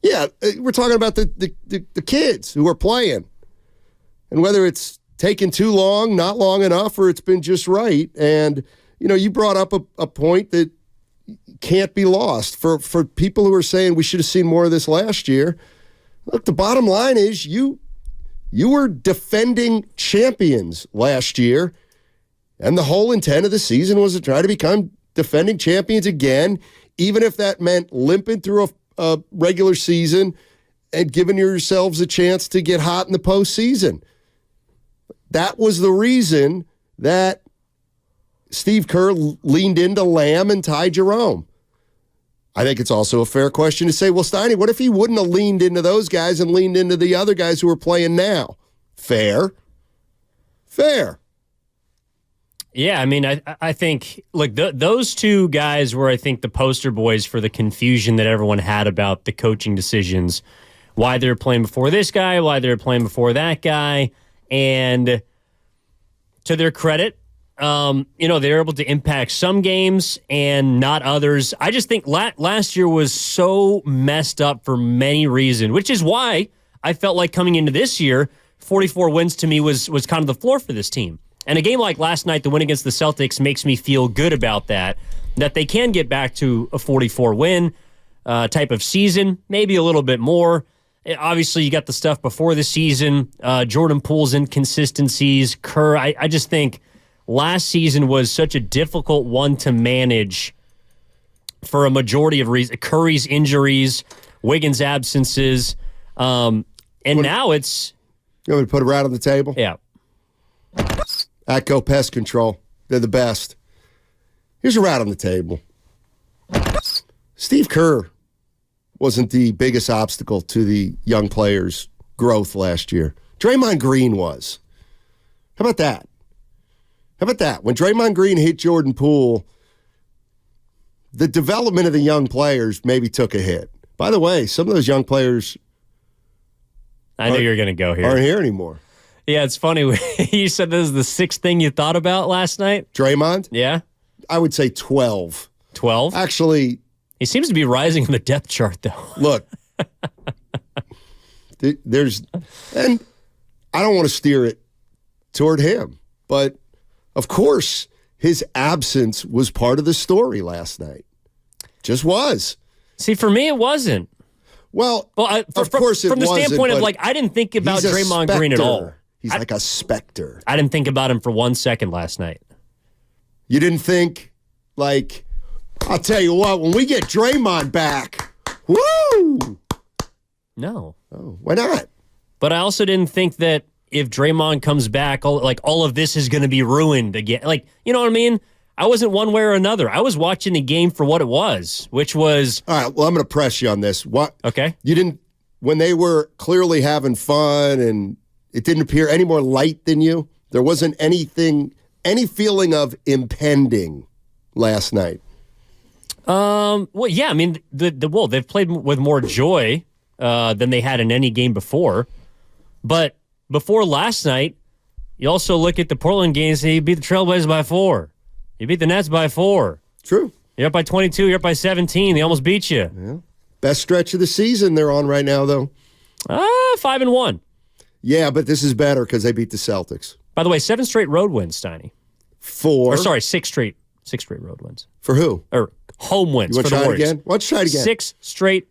Yeah, we're talking about the kids who are playing. And whether it's taken too long, not long enough, or it's been just right. And, you brought up a point that can't be lost. For people who are saying we should have seen more of this last year, look, the bottom line is you were defending champions last year, and the whole intent of the season was to try to become defending champions again, even if that meant limping through a regular season and giving yourselves a chance to get hot in the postseason. That was the reason that Steve Kerr leaned into Lamb and Ty Jerome. I think it's also a fair question to say, well, Steiny, what if he wouldn't have leaned into those guys and leaned into the other guys who are playing now? Fair. Yeah, I mean, I think, look, those two guys were, I think, the poster boys for the confusion that everyone had about the coaching decisions, why they're playing before this guy, why they're playing before that guy. And to their credit, they're able to impact some games and not others. I just think last year was so messed up for many reasons, which is why I felt like coming into this year, 44 wins to me was kind of the floor for this team. And a game like last night, the win against the Celtics, makes me feel good about that they can get back to a 44-win type of season, maybe a little bit more. Obviously, you got the stuff before the season, Jordan Poole's inconsistencies, Kerr. I just think last season was such a difficult one to manage for a majority of reasons. Curry's injuries, Wiggins' absences, and now it's... You want me to put it right on the table? Yeah. Atco Pest Control. They're the best. Here's a rat on the table. Steve Kerr wasn't the biggest obstacle to the young players' growth last year. Draymond Green was. How about that? When Draymond Green hit Jordan Poole, the development of the young players maybe took a hit. By the way, some of those young players... I knew you were going to go here. Aren't here anymore. Yeah, it's funny. You said this is the sixth thing you thought about last night? Draymond? Yeah. I would say 12. 12? Actually... He seems to be rising on the depth chart, though. Look, there's... And I don't want to steer it toward him, but of course his absence was part of the story last night. Just was. See, for me, it wasn't. Well, of course it wasn't. From the standpoint of, I didn't think about Draymond Green at all. He's like a specter. I didn't think about him for 1 second last night. You didn't think, I'll tell you what, when we get Draymond back, woo! No. Oh, why not? But I also didn't think that if Draymond comes back, all of this is going to be ruined again. You know what I mean? I wasn't one way or another. I was watching the game for what it was, which was... All right, well, I'm going to press you on this. What? Okay. You didn't... When they were clearly having fun and it didn't appear any more light than you, there wasn't any feeling of impending last night. Well, yeah, I mean, they've played with more joy than they had in any game before. But before last night, you also look at the Portland games and you beat the Trailblazers by 4. You beat the Nets by 4. True. You're up by 22. You're up by 17. They almost beat you. Yeah. Best stretch of the season they're on right now, though. 5-1. Yeah, but this is better because they beat the Celtics. By the way, 7 straight road wins, Steiny. 6 straight road wins. For who? Or home wins for the Warriors. Again? Why don't you try it again? 6 straight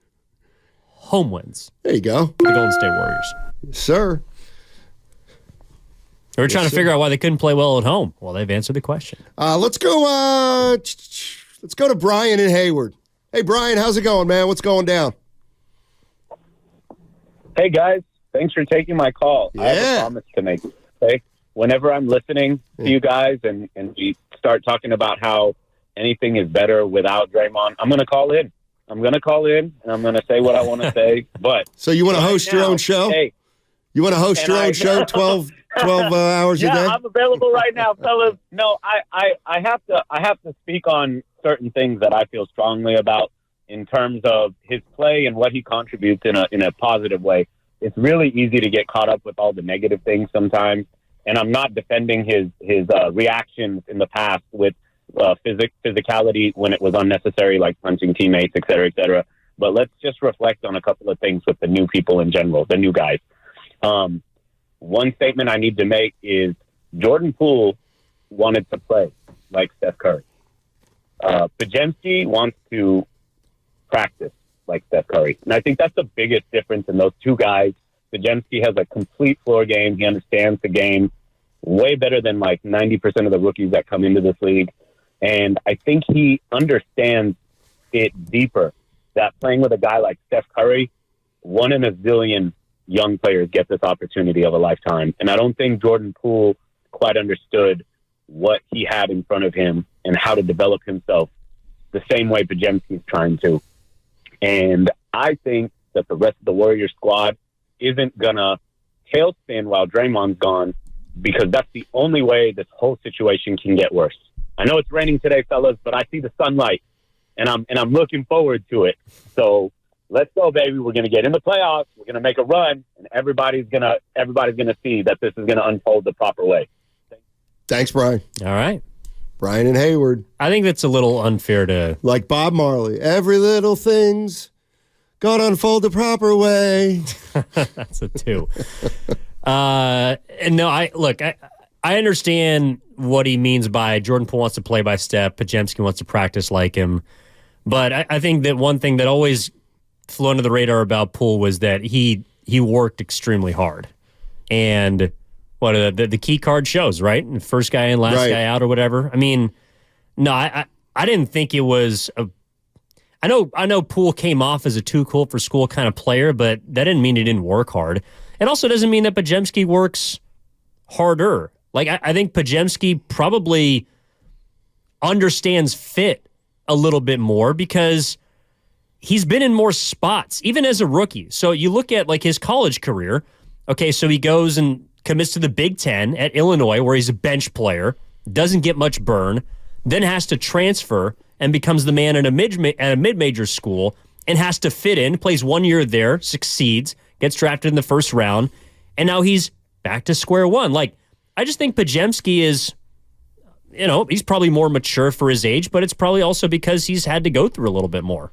home wins. There you go. The Golden State Warriors. Yes, sir. They were trying to figure out why they couldn't play well at home. Well, they've answered the question. Let's go to Brian in Hayward. Hey, Brian, how's it going, man? What's going down? Hey, guys. Thanks for taking my call. Yeah. I have a promise to make. Okay? Whenever I'm listening to you guys and we start talking about how anything is better without Draymond, I'm going to call in. I'm going to call in, and I'm going to say what I want to say. But so you want to host your own show? Hey. You want to host your own show 12 hours a day? Yeah, I'm available right now, fellas. No, I have to speak on certain things that I feel strongly about in terms of his play and what he contributes in a positive way. It's really easy to get caught up with all the negative things sometimes, and I'm not defending his reactions in the past with physicality when it was unnecessary, like punching teammates, et cetera, et cetera. but let's just reflect on a couple of things with the new people in general, the new guys. One statement I need to make is Jordan Poole wanted to play like Steph Curry. Podziemski wants to practice like Steph Curry. And I think that's the biggest difference in those two guys. Podziemski has a complete floor game. He understands the game way better than like 90% of the rookies that come into this league. And I think he understands it deeper, that playing with a guy like Steph Curry, one in a zillion young players get this opportunity of a lifetime. And I don't think Jordan Poole quite understood what he had in front of him and how to develop himself the same way Podziemski is trying to. And I think that the rest of the Warriors squad isn't going to tailspin while Draymond's gone, because that's the only way this whole situation can get worse. I know it's raining today, fellas, but I see the sunlight, and I'm looking forward to it. So let's go, baby. We're going to get in the playoffs. We're going to make a run, and everybody's going to see that this is going to unfold the proper way. Thanks, Brian. All right. Brian and Hayward. I think that's a little unfair to... Like Bob Marley, every little thing's gonna unfold the proper way. That's a 2. And no, I understand what he means by Jordan Poole wants to play by Steph, Podziemski wants to practice like him. But I think that one thing that always flew under the radar about Poole was that he worked extremely hard. And... the key card shows, right? First guy in, last guy out, or whatever. I mean, no, I didn't think it was a. I know Poole came off as a too cool for school kind of player, but that didn't mean he didn't work hard. It also doesn't mean that Podziemski works harder. Like I think Podziemski probably understands fit a little bit more because he's been in more spots, even as a rookie. So you look at like his college career. Okay, so he goes and commits to the Big Ten at Illinois, where he's a bench player, doesn't get much burn, then has to transfer and becomes the man at a mid-major school and has to fit in, plays 1 year there, succeeds, gets drafted in the first round, and now he's back to square one. Like, I just think Podziemski is, he's probably more mature for his age, but it's probably also because he's had to go through a little bit more.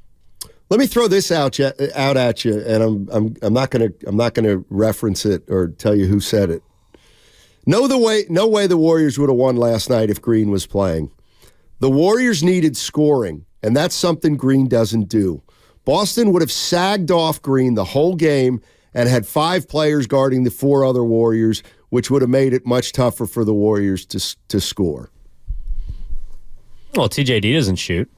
Let me throw this out at you, and I'm not gonna reference it or tell you who said it. No way the Warriors would have won last night if Green was playing. The Warriors needed scoring, and that's something Green doesn't do. Boston would have sagged off Green the whole game and had 5 players guarding the 4 other Warriors, which would have made it much tougher for the Warriors to score. Well, TJD doesn't shoot.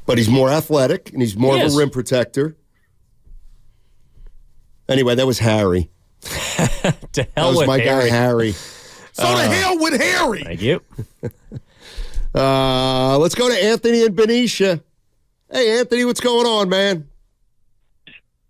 But he's more athletic, and he's more of a rim protector. Anyway, that was Harry. To hell that was with my Harry. guy, Harry. So to hell with Harry. Thank you. Let's go to Anthony and Benicia. Hey, Anthony, what's going on, man?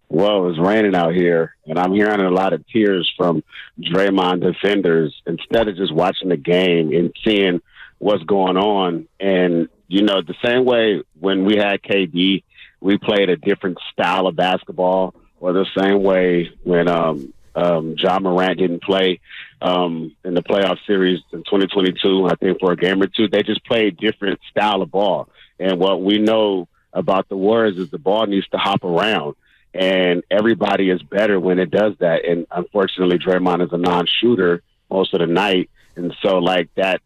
Well, it's raining out here, and I'm hearing a lot of tears from Draymond defenders instead of just watching the game and seeing what's going on. And the same way when we had KD, we played a different style of basketball, or the same way when John Morant didn't play in the playoff series in 2022, I think for a game or two, they just played different style of ball. And what we know about the Warriors is the ball needs to hop around, and everybody is better when it does that. And unfortunately, Draymond is a non-shooter most of the night, and so like that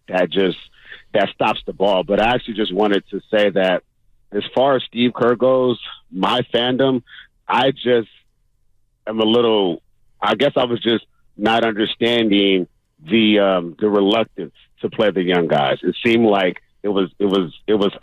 stops the ball. But I actually just wanted to say that as far as Steve Kerr goes, my fandom, I was just not understanding the reluctance to play the young guys. It seemed like it was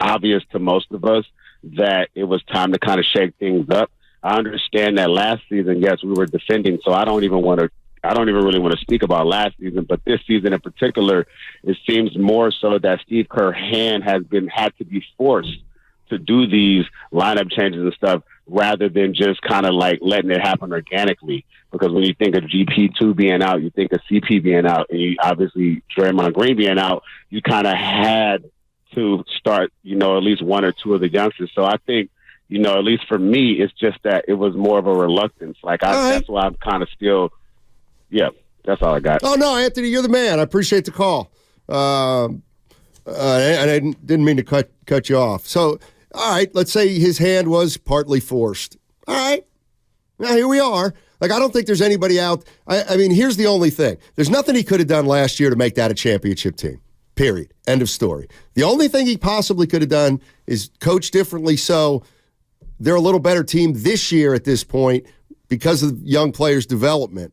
obvious to most of us that it was time to kind of shake things up. I understand that last season, yes, we were defending, so I don't even really want to speak about last season, but this season in particular, it seems more so that Steve Kerr's hand had to be forced to do these lineup changes and stuff rather than just kind of like letting it happen organically. Because when you think of GP2 being out, you think of CP being out, and you obviously Draymond Green being out, you kind of had to start, at least 1 or 2 of the youngsters. So I think, at least for me, it's just that it was more of a reluctance. That's why I'm kind of still, that's all I got. Oh, no, Anthony, you're the man. I appreciate the call. I didn't mean to cut you off. So all right, let's say his hand was partly forced. All right, now here we are. Like, I don't think there's anybody out. I mean, here's the only thing. There's nothing he could have done last year to make that a championship team. Period. End of story. The only thing he possibly could have done is coach differently so they're a little better team this year at this point because of young players' development.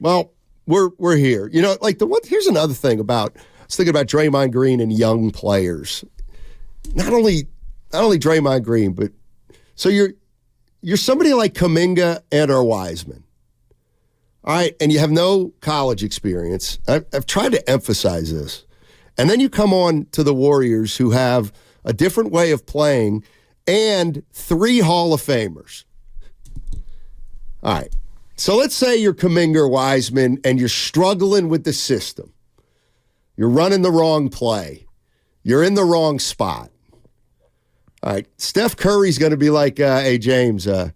Well, we're here. You know, like here's another thing about, I was thinking about Draymond Green and young players. Not only Draymond Green, but so you're somebody like Kuminga and/or Wiseman. All right, and you have no college experience. I've tried to emphasize this. And then you come on to the Warriors, who have a different way of playing and 3 Hall of Famers. All right. So let's say you're Kuminga or Wiseman and you're struggling with the system. You're running the wrong play. You're in the wrong spot. All right. Steph Curry's going to be like, hey, James, on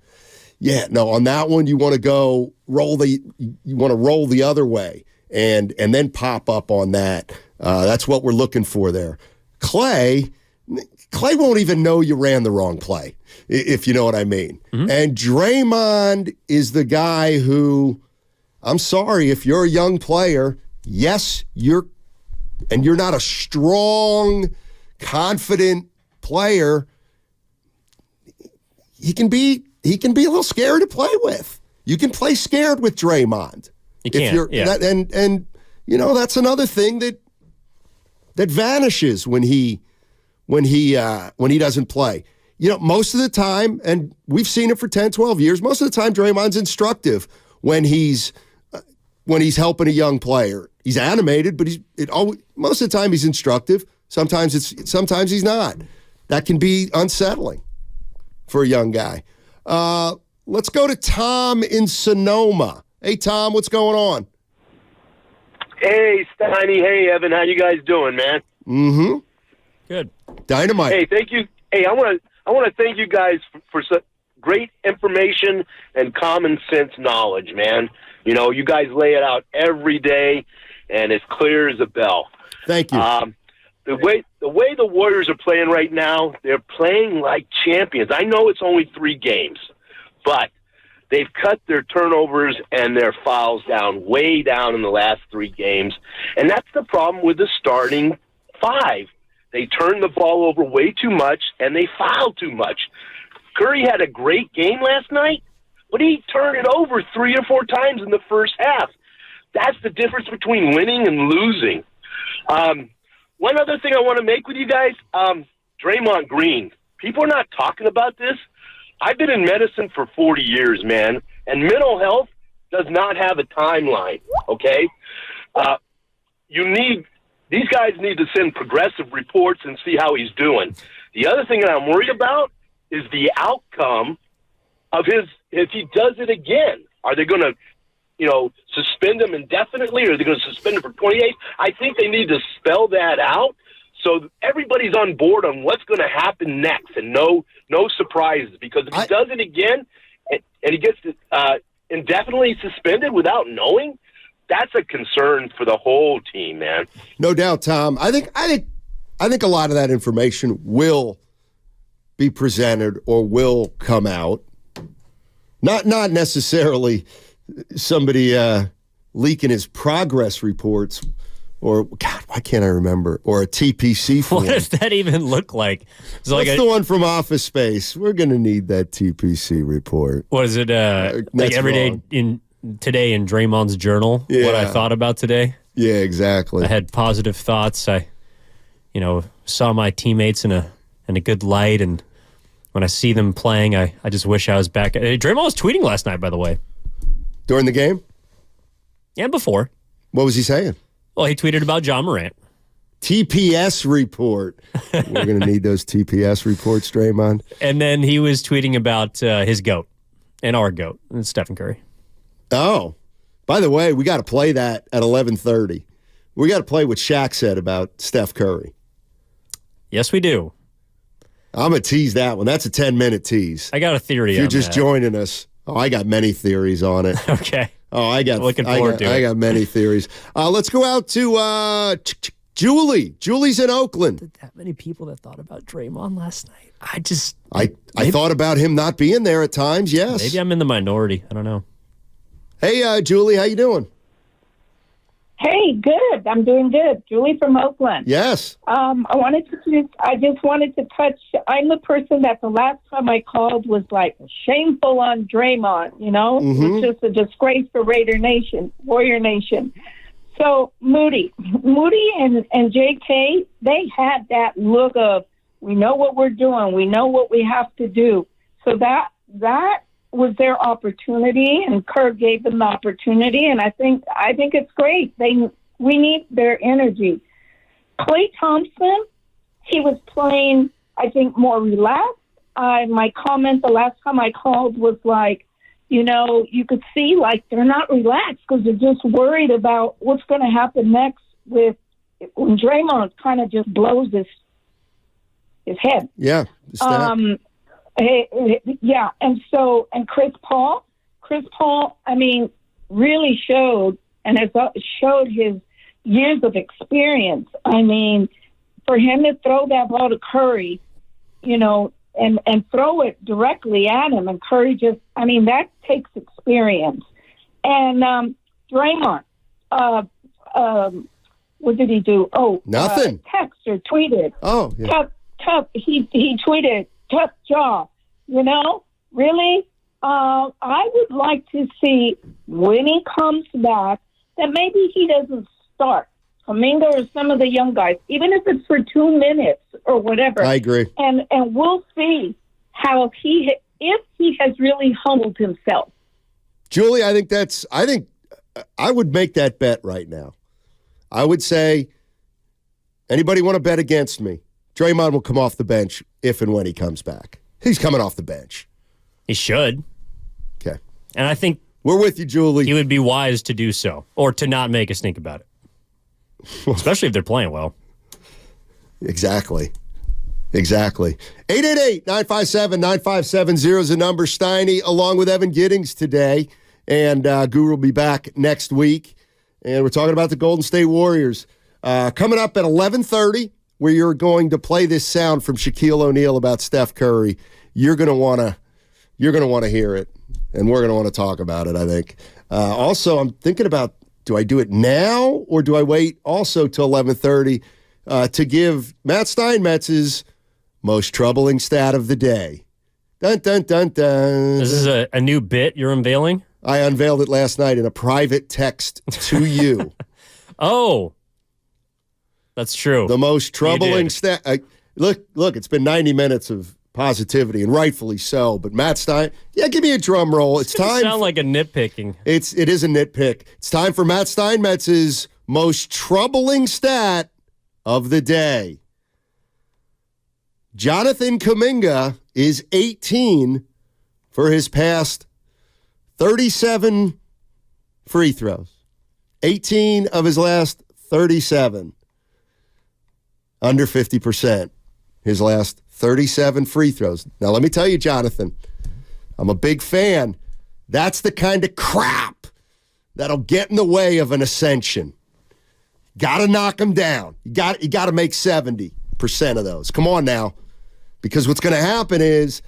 that one you want to roll the other way and then pop up on that. That's what we're looking for there. Clay won't even know you ran the wrong play, if you know what I mean. Mm-hmm. And Draymond is the guy who, I'm sorry, if you're a young player, yes, you're not a strong, confident player, he can be a little scary to play with. You can play scared with Draymond. You can, yeah. And you know, that's another thing that vanishes when he doesn't play. You know, most of the time, and we've seen it for 10, 12 years, most of the time Draymond's instructive when he's helping a young player. He's animated, but most of the time he's instructive. Sometimes he's not. That can be unsettling for a young guy. Let's go to Tom in Sonoma. Hey, Tom, what's going on? Hey, Steiny. Hey, Evan. How you guys doing, man? Mm-hmm. Good. Dynamite. Hey, thank you. Hey, I want to thank you guys for such great information and common sense knowledge, man. You know, you guys lay it out every day, and it's clear as a bell. Thank you. The way the Warriors are playing right now, they're playing like champions. I know it's only 3 games, but they've cut their turnovers and their fouls way down in the last 3 games, and that's the problem with the starting 5. They turn the ball over way too much, and they foul too much. Curry had a great game last night, but he turned it over 3 or 4 times in the first half. That's the difference between winning and losing. One other thing I want to make with you guys, Draymond Green. People are not talking about this. I've been in medicine for 40 years, man, and mental health does not have a timeline, okay? These guys need to send progressive reports and see how he's doing. The other thing that I'm worried about is the outcome of if he does it again. Are they going to, suspend him indefinitely, or are they going to suspend him for 28? I think they need to spell that out so everybody's on board on what's going to happen next, and no surprises. Because if he does it again and he gets indefinitely suspended without knowing, that's a concern for the whole team, man. No doubt, Tom. I think a lot of that information will be presented or will come out. Not necessarily somebody leaking his progress reports, or God, why can't I remember? Or a TPC form. What does that even look like? It's like the one from Office Space. We're going to need that TPC report. What is it? Like every day today in Draymond's journal? Yeah. What I thought about today? Yeah, exactly. I had positive thoughts. I, saw my teammates in a good light, and when I see them playing, I just wish I was back. Draymond was tweeting last night, by the way. During the game? Yeah, before. What was he saying? Well, he tweeted about John Morant. TPS report. We're going to need those TPS reports, Draymond. And then he was tweeting about his GOAT and our GOAT, and Stephen Curry. Oh, by the way, we got to play that at 11:30. We got to play what Shaq said about Steph Curry. Yes, we do. I'm going to tease that one. That's a 10-minute tease. I got a theory if you're just joining us. Oh, I got many theories on it. Okay. Oh, looking forward to it. I got many theories. Let's go out to Julie's in Oakland. That many people that thought about Draymond last night. I thought about him not being there at times, yes. Maybe I'm in the minority. I don't know. Hey, Julie, how you doing? Hey, good. I'm doing good. Julie from Oakland. Yes. I just wanted to touch. I'm the person that the last time I called was like shameful on Draymond. You know, It was just a disgrace for Warrior Nation. So Moody and JK, they had that look of, we know what we're doing, we know what we have to do. So that was their opportunity, and Kerr gave them the opportunity, and I think it's great. We need their energy. Klay Thompson, he was playing, I think, more relaxed. My comment the last time I called was like, you know, you could see like they're not relaxed because they're just worried about what's going to happen next when Draymond kind of just blows his head. Yeah. Yeah, and Chris Paul, I mean, really showed his years of experience. I mean, for him to throw that ball to Curry, you know, and throw it directly at him, and Curry just, I mean, that takes experience. And Draymond, what did he do? Oh, nothing. Text or tweeted. Oh, yeah. Tough. He tweeted, tough job. You know, really, I would like to see when he comes back that maybe he doesn't start. Kuminga or some of the young guys, even if it's for 2 minutes or whatever. I agree. And we'll see how if he has really humbled himself. Julie, I think I would make that bet right now. I would say, anybody want to bet against me? Draymond will come off the bench if and when he comes back. He's coming off the bench. He should. Okay. And I think we're with you, Julie. He would be wise to do so, or to not make a stink about it. Especially if they're playing well. Exactly. 888-957-9570 is the number. Steiny, along with Evan Giddings today. And Guru will be back next week. And we're talking about the Golden State Warriors. Coming up at 11:30, where you're going to play this sound from Shaquille O'Neal about Steph Curry. You're going to want to hear it, and we're going to want to talk about it, I think. Also, I'm thinking about, do I do it now or do I wait also till 11:30 to give Matt Steinmetz's most troubling stat of the day? Dun, dun, dun, dun. This is a new bit you're unveiling? I unveiled it last night in a private text to you. Oh, that's true. The most troubling stat. Look, it's been 90 minutes of positivity, and rightfully so. But Matt Stein, give me a drum roll. It's time. Sound like a nitpicking. It is a nitpick. It's time for Matt Steinmetz's most troubling stat of the day. Jonathan Kuminga is 18 for his past 37 free throws. 18 of his last 37. Under 50%. His last 37 free throws. Now, let me tell you, Jonathan, I'm a big fan. That's the kind of crap that'll get in the way of an ascension. Got to knock them down. You got to make 70% of those. Come on now. Because what's going to happen is,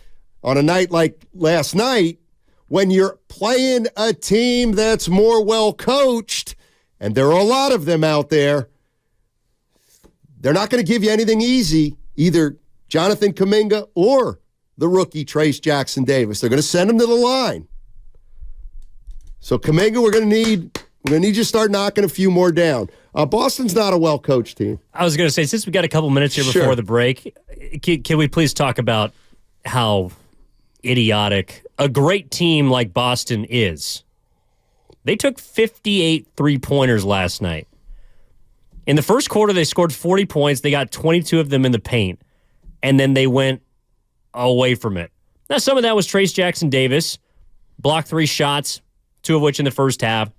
on a night like last night, when you're playing a team that's more well-coached, and there are a lot of them out there, they're not going to give you anything easy, either Jonathan Kuminga or the rookie Trace Jackson Davis. They're going to send him to the line. So Kuminga, we're going to need you to start knocking a few more down. Boston's not a well-coached team. I was going to say, since we got a couple minutes here before the break, can we please talk about how idiotic a great team like Boston is? They took 58 three-pointers last night. In the first quarter, they scored 40 points. They got 22 of them in the paint, and then they went away from it. Now, some of that was Trace Jackson Davis, blocked 3 shots, 2 of which in the first half.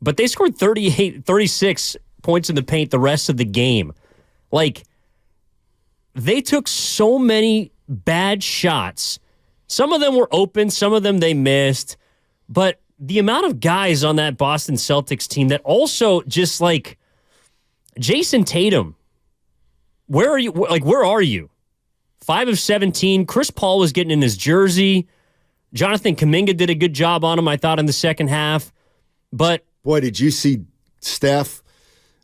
But they scored 36 points in the paint the rest of the game. Like, they took so many bad shots. Some of them were open, some of them they missed. But the amount of guys on that Boston Celtics team that also just, like, Jason Tatum, where are you? Like, where are you? 5 of 17. Chris Paul was getting in his jersey. Jonathan Kuminga did a good job on him, I thought, in the second half. But boy, did you see Steph,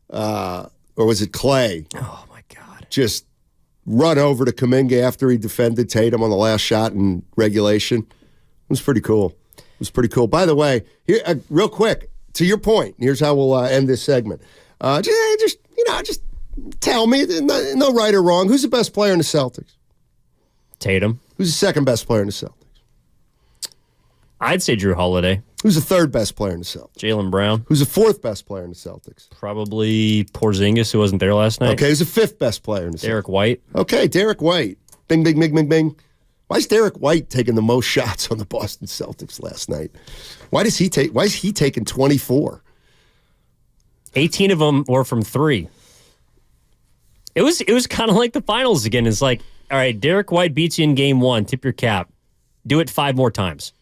or was it Clay? Oh my God! Just run over to Kuminga after he defended Tatum on the last shot in regulation. It was pretty cool. It was pretty cool. By the way, here, real quick, to your point, here's how we'll end this segment. Just tell me, no right or wrong, who's the best player in the Celtics? Tatum. Who's the second best player in the Celtics? I'd say Drew Holiday. Who's the third best player in the Celtics? Jaylen Brown. Who's the fourth best player in the Celtics? Probably Porzingis, who wasn't there last night. Okay, who's the fifth best player in the Celtics? Derek White. Okay, Derek White. Bing, bing, bing, bing, bing. Why is Derek White taking the most shots on the Boston Celtics last night? Why is he taking 24? 18 of them were from 3. It was kind of like the finals again. It's like, all right, Derek White beats you in game 1. Tip your cap. Do it 5 more times.